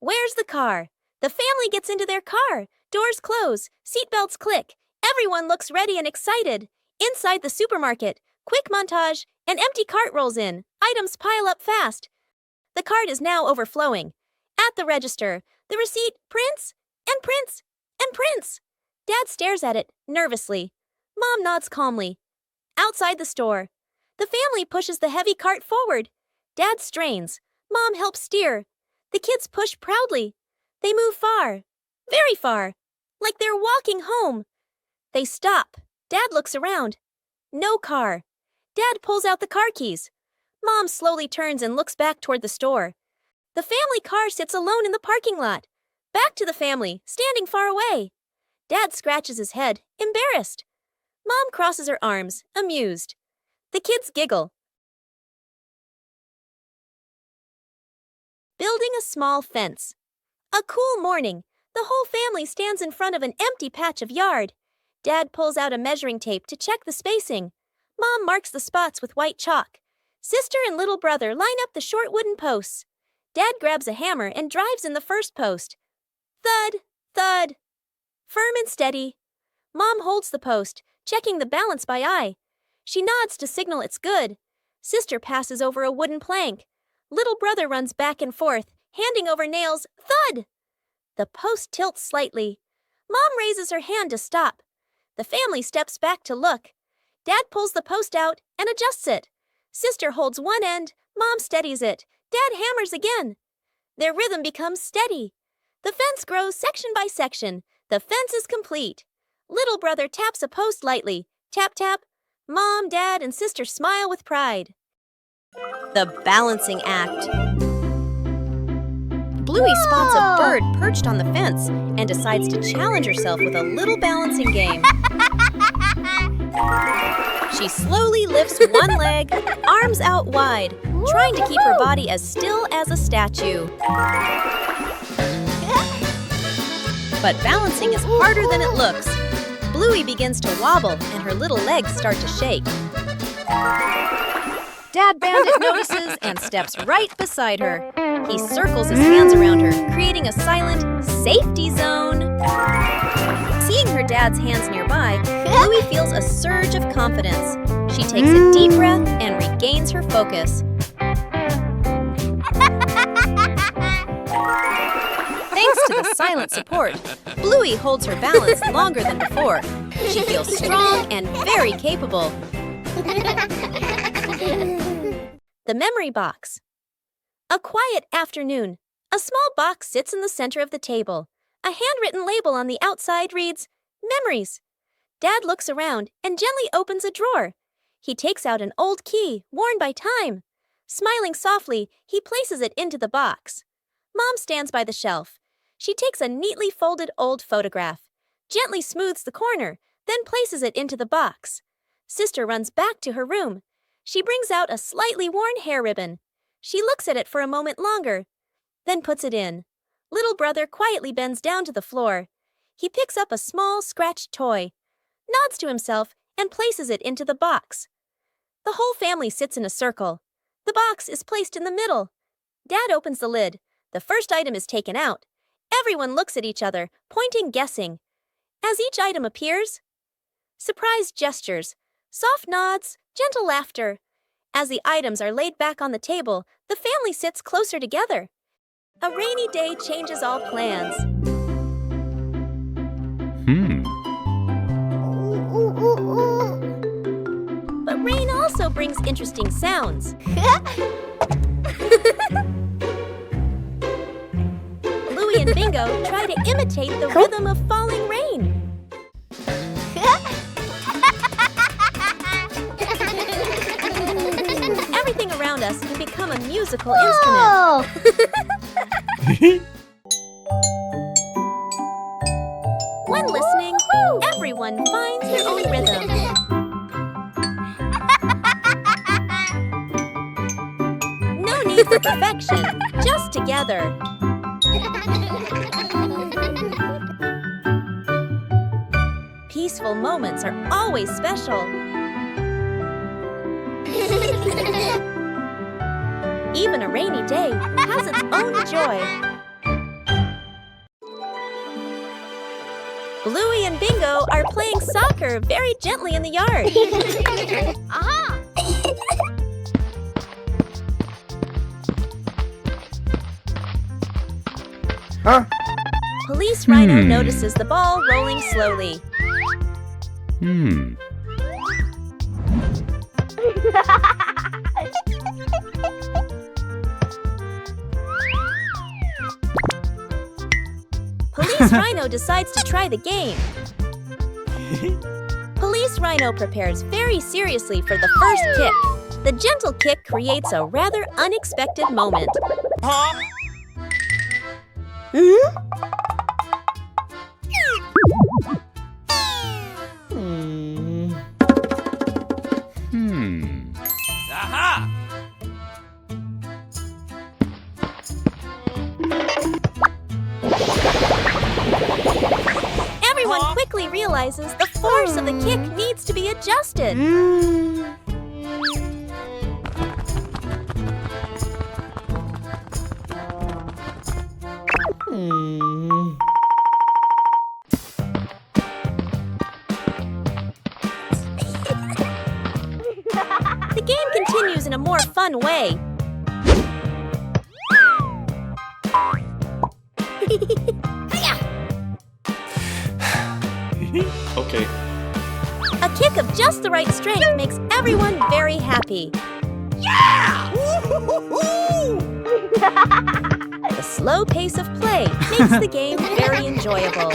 Where's the car? The family gets into their car. Doors close. Seatbelts click. Everyone looks ready and excited. Inside the supermarket, quick montage, an empty cart rolls in. Items pile up fast. The cart is now overflowing. At the register, the receipt prints and prints and prints. Dad stares at it nervously. Mom nods calmly. Outside the store, the family pushes the heavy cart forward. Dad strains. Mom helps steer. The kids push proudly. They move far, very far, like they're walking home. They stop. Dad looks around. No car. Dad pulls out the car keys. Mom slowly turns and looks back toward the store. The family car sits alone in the parking lot. Back to the family, standing far away. Dad scratches his head, embarrassed. Mom crosses her arms, amused. The kids giggle. Building a small fence. A cool morning. The whole family stands in front of an empty patch of yard. Dad pulls out a measuring tape to check the spacing. Mom marks the spots with white chalk. Sister and little brother line up the short wooden posts. Dad grabs a hammer and drives in the first post. Thud, thud. Firm and steady. Mom holds the post, checking the balance by eye. She nods to signal it's good. Sister passes over a wooden plank. Little brother runs back and forth, handing over nails. Thud! The post tilts slightly. Mom raises her hand to stop. The family steps back to look. Dad pulls the post out and adjusts it. Sister holds one end. Mom steadies it. Dad hammers again. Their rhythm becomes steady. The fence grows section by section. The fence is complete. Little brother taps a post lightly. Tap, tap. Mom, Dad, and Sister smile with pride. The balancing act. Bluey spots a bird perched on the fence and decides to challenge herself with a little balancing game. She slowly lifts one leg, arms out wide, trying to keep her body as still as a statue. But balancing is harder than it looks. Bluey begins to wobble and her little legs start to shake. Dad Bandit notices and steps right beside her. He circles his hands around her, creating a silent safety zone. Seeing her dad's hands nearby, Bluey feels a surge of confidence. She takes a deep breath and regains her focus. Thanks to the silent support, Bluey holds her balance longer than before. She feels strong and very capable. The memory box. A quiet afternoon. A small box sits in the center of the table. A handwritten label on the outside reads, Memories. Dad looks around and gently opens a drawer. He takes out an old key, worn by time. Smiling softly, he places it into the box. Mom stands by the shelf. She takes a neatly folded old photograph, gently smooths the corner, then places it into the box. Sister runs back to her room. She brings out a slightly worn hair ribbon. She looks at it for a moment longer, then puts it in. Little brother quietly bends down to the floor. He picks up a small, scratched toy, nods to himself, and places it into the box. The whole family sits in a circle. The box is placed in the middle. Dad opens the lid. The first item is taken out. Everyone looks at each other, pointing, guessing. As each item appears, surprised gestures, soft nods, gentle laughter. As the items are laid back on the table, the family sits closer together. A rainy day changes all plans. But rain also brings interesting sounds. Bluey and Bingo try to imitate the rhythm of falling rain. Everything around us can become a musical instrument. When listening, everyone finds their own rhythm. No need for perfection, just together. Peaceful moments are always special. Even a rainy day has its own joy. Bluey and Bingo are playing soccer very gently in the yard. Aha! Huh? Police Rhino notices the ball rolling slowly. Police Rhino decides to try the game. Police Rhino prepares very seriously for the first kick. The gentle kick creates a rather unexpected moment. Aha! Everyone quickly realizes the force of the kick needs to be adjusted. The game continues in a more fun way. Okay. A kick of just the right strength makes everyone very happy. Yeah! The slow pace of play makes the game very enjoyable.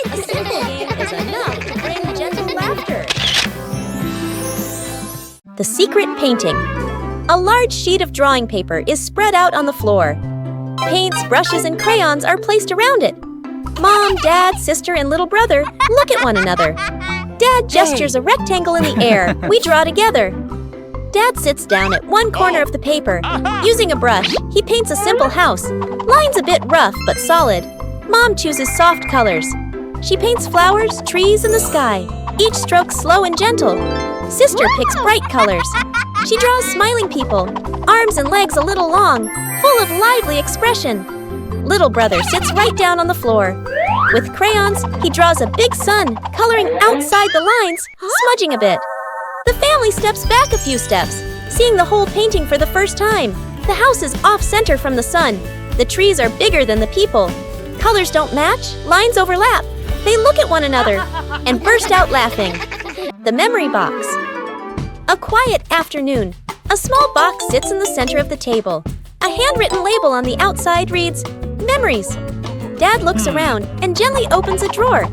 A simple game is enough to bring gentle laughter. The secret painting. A large sheet of drawing paper is spread out on the floor. Paints, brushes, and crayons are placed around it. Mom, Dad, sister, and little brother look at one another. Dad gestures a rectangle in the air. We draw together. Dad sits down at one corner of the paper. Using a brush, he paints a simple house. Lines a bit rough but solid. Mom chooses soft colors. She paints flowers, trees, and the sky. Each stroke slow and gentle. Sister picks bright colors. She draws smiling people, arms and legs a little long, full of lively expression. Little brother sits right down on the floor. With crayons, he draws a big sun, coloring outside the lines, smudging a bit. The family steps back a few steps, seeing the whole painting for the first time. The house is off-center from the sun. The trees are bigger than the people. Colors don't match, lines overlap. They look at one another and burst out laughing. The memory box. A quiet afternoon. A small box sits in the center of the table. A handwritten label on the outside reads, "Memories." Dad looks around and gently opens a drawer.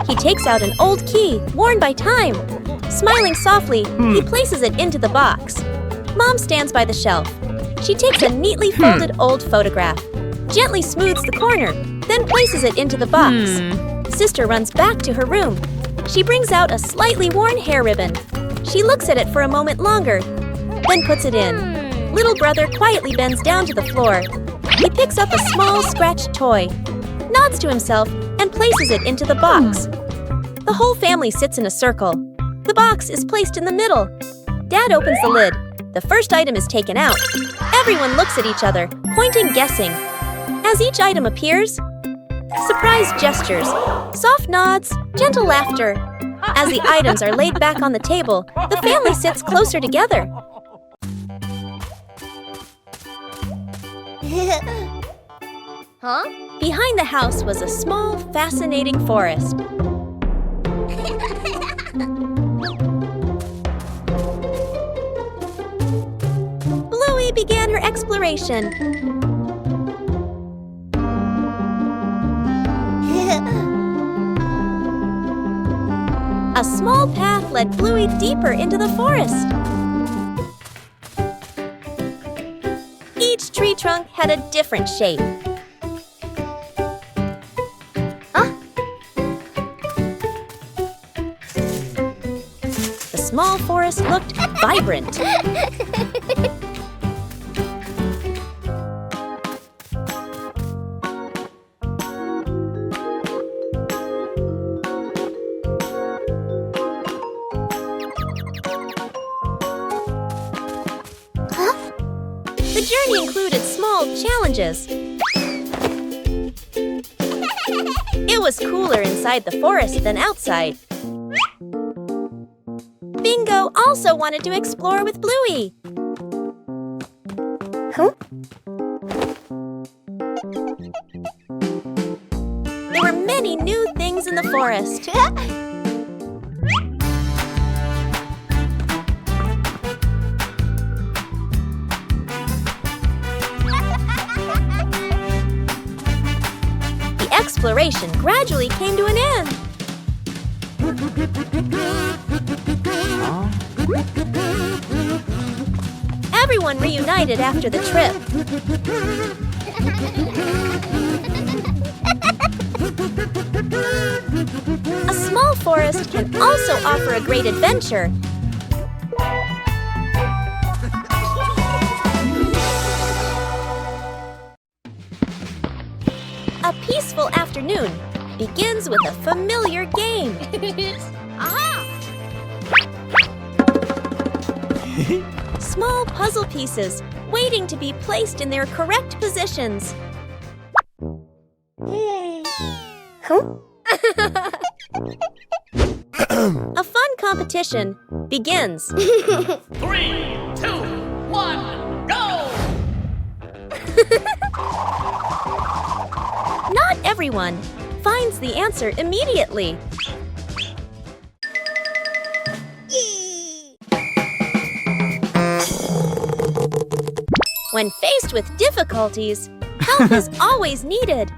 He takes out an old key, worn by time. Smiling softly, he places it into the box. Mom stands by the shelf. She takes a neatly folded old photograph, gently smooths the corner, then places it into the box. Sister runs back to her room. She brings out a slightly worn hair ribbon. She looks at it for a moment longer, then puts it in. Little brother quietly bends down to the floor. He picks up a small scratched toy, nods to himself, and places it into the box. The whole family sits in a circle. The box is placed in the middle. Dad opens the lid. The first item is taken out. Everyone looks at each other, pointing, guessing. As each item appears, surprise gestures, soft nods, gentle laughter. As the items are laid back on the table, the family sits closer together. Huh? Behind the house was a small, fascinating forest. Bluey began her exploration. A small path led Bluey deeper into the forest. Each tree trunk had a different shape. The small forest looked vibrant. journey included small challenges. It was cooler inside the forest than outside. Bingo also wanted to explore with Bluey. Huh? There were many new things in the forest. The exploration gradually came to an end. Everyone reunited after the trip. A small forest can also offer a great adventure. A peaceful afternoon begins with a familiar game. Aha! Small puzzle pieces waiting to be placed in their correct positions. Huh? A fun competition begins. 3, 2, 1, go! Not everyone finds the answer immediately. When faced with difficulties, help is always needed.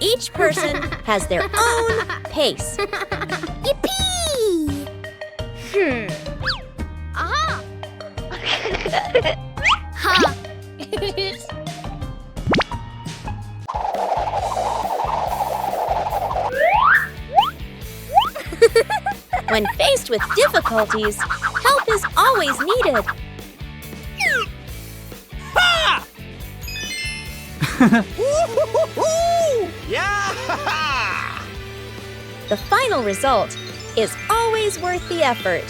Each person has their own pace. Yippee! Aha! Ha! When faced with difficulties, help is always needed. Yeah! The final result is always worth the effort.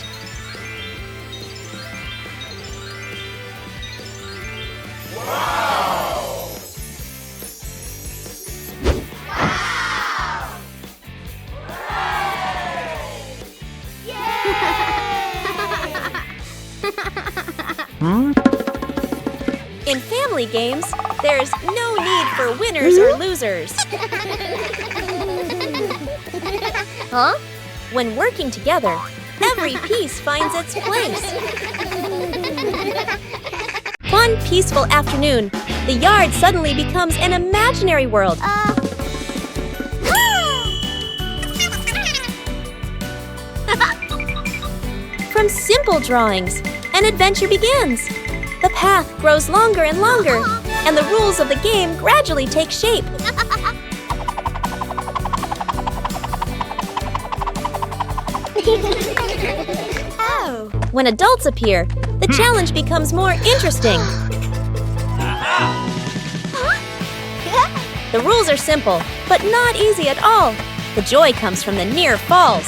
In family games, there's no need for winners or losers. Huh? When working together, every piece finds its place. One peaceful afternoon, the yard suddenly becomes an imaginary world. From simple drawings, an adventure begins. The path grows longer and longer, and the rules of the game gradually take shape. Oh. When adults appear, the challenge becomes more interesting. The rules are simple, but not easy at all. The joy comes from the near falls.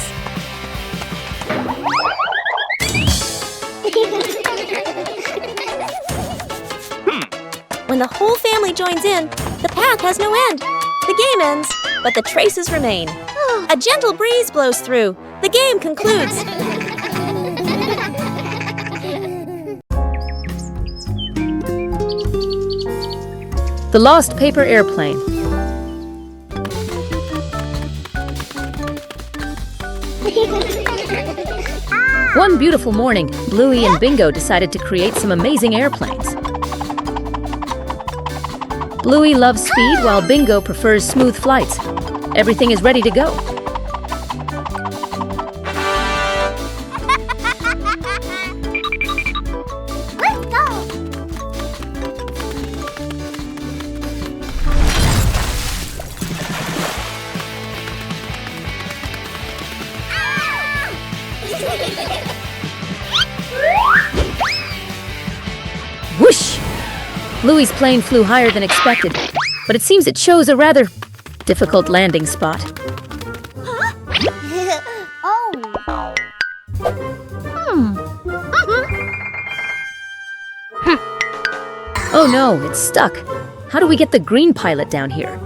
When the whole family joins in, the path has no end. The game ends, but the traces remain. A gentle breeze blows through. The game concludes. The Lost Paper Airplane. One beautiful morning, Bluey and Bingo decided to create some amazing airplanes. Bluey loves speed while Bingo prefers smooth flights. Everything is ready to go. Let's go! Whoosh! Bluey's plane flew higher than expected, but it seems it chose a rather difficult landing spot. Oh! Oh no, it's stuck. How do we get the green pilot down here?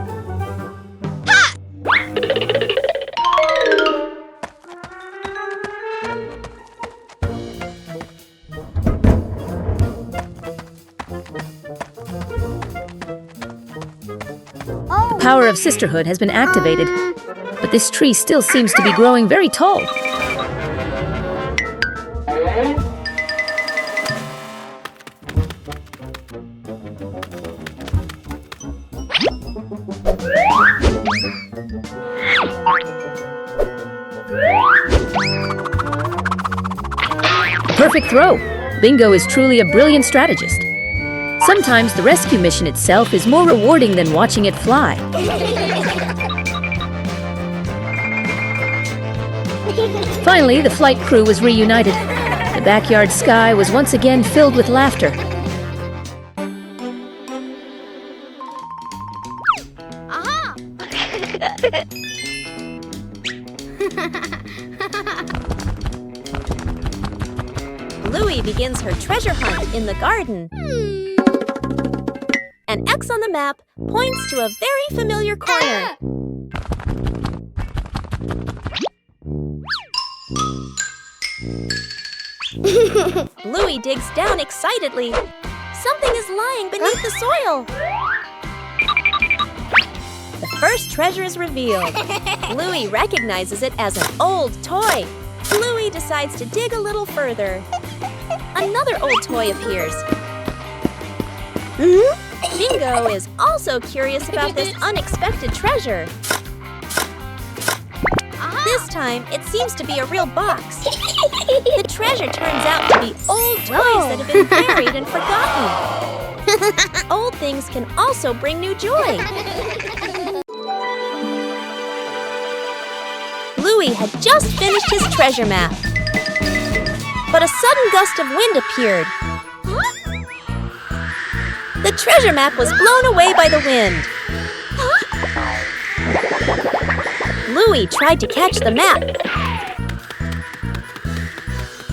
The power of sisterhood has been activated, but this tree still seems to be growing very tall. Perfect throw. Bingo is truly a brilliant strategist. Sometimes the rescue mission itself is more rewarding than watching it fly. Finally, the flight crew was reunited. The backyard sky was once again filled with laughter. Bluey begins her treasure hunt in the garden. An X on the map points to a very familiar corner. Bluey digs down excitedly. Something is lying beneath the soil. The first treasure is revealed. Bluey recognizes it as an old toy. Bluey decides to dig a little further. Another old toy appears. Bingo is also curious about this unexpected treasure. This time, it seems to be a real box. The treasure turns out to be old toys that have been buried and forgotten. Old things can also bring new joy. Bluey had just finished his treasure map. But a sudden gust of wind appeared. The treasure map was blown away by the wind. Bluey tried to catch the map.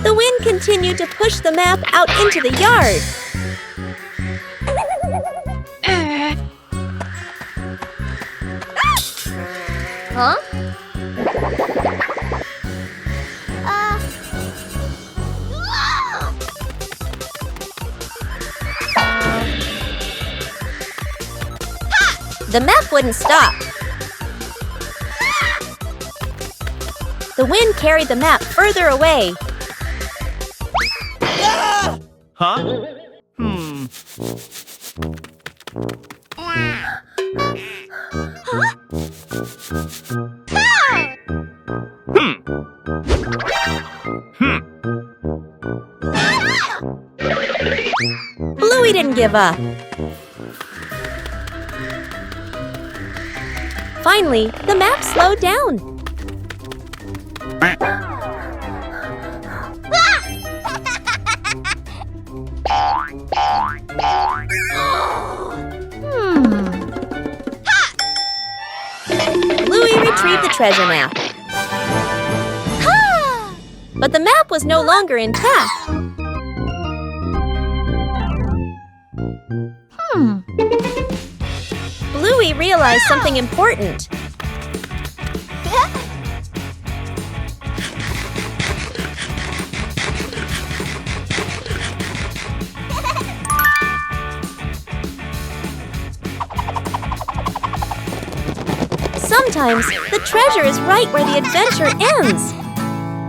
The wind continued to push the map out into the yard. Huh? The map wouldn't stop. The wind carried the map further away. Huh? Bluey didn't give up. Finally, the map slowed down. Bluey retrieved the treasure map. But the map was no longer intact. Bluey realized something important. Sometimes the treasure is right where the adventure ends.